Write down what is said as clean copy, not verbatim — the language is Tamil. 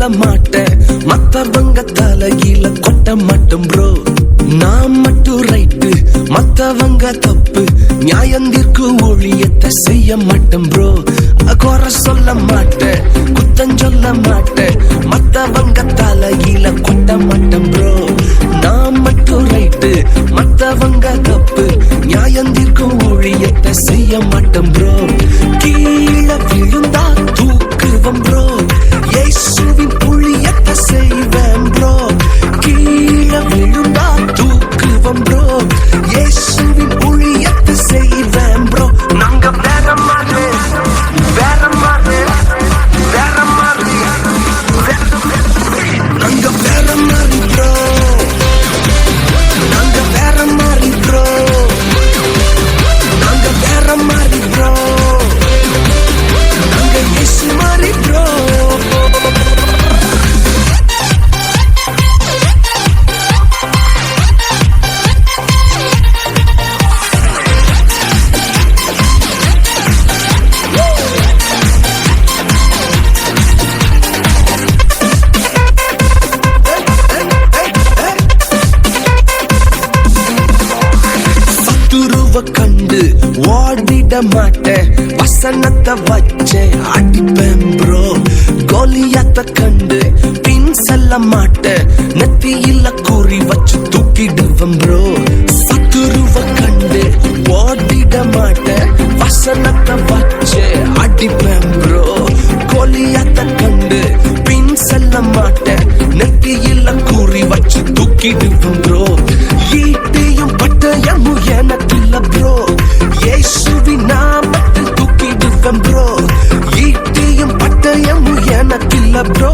சொல்ல மாட்டேன், மத்தவங்க தலையில கொட்ட மாட்டேன் ப்ரோ. நான் மட்டும் ரைட்டு, மத்தவங்க தப்பு, நியாயந்திற்கு ஒழியத்தை செய்ய மாட்டேன் ப்ரோ. குறை சொல்ல மாட்டேன், குத்தம் சொல்ல மாட்டேன், மத்தவங்க தலையில கொட்ட மாட்டேன் ப்ரோ. நான் மட்டும் ரைட்டு, மத்தவங்க தப்பு, நியாயந்திற்கு ஒழியத்தை செய்ய மாட்டேன் ப்ரோ. கீழே விழுந்தா தூக்குவம் ப்ரோ, இயேசுவின் புளியத்தை செய்வேன் ப்ரோ. கீழே விழுந்தா தூக்குவம் ப்ரோ, இயேசுவின் புளியத்தை செய்வேன் ப்ரோ. நாங்க வேற மாதிரி, வேற மாதிரி, வேற மாதிரி, நாங்க வேற மாதிரி ப்ரோ, நாங்க வேற மாதிரி ப்ரோ, நாங்க வேற மாதிரி ப்ரோ, நாங்க இயேசு மாதிரி ப்ரோ. கண்டு ஓடிட மாட்டேன், வசனத்தை வச்சே அடிப்பேன் ப்ரோ. கோலியாத்த கண்டு பின் செல்ல மாட்டேன், நெத்தியில குறி வச்சு தூக்கிடுவேன் ப்ரோ. சத்துருவ கண்டு ஓடிட மாட்டேன், வசனத்தை வச்சே அடிப்பேன் ப்ரோ. கோலியாத்த கண்டு பின் செல்ல மாட்டேன், நெத்தியில குறி வச்சு தூக்கிடுவேன் ப்ரோ. ஈட்டியும் பட்டயமும் எனக்கு இல்ல ப்ரோ, இயேசுவின் நாமத்தில் தூக்கிடுவேன் ப்ரோ. ஈட்டியும் பட்டயமும் எனக்கு இல்ல ப்ரோ,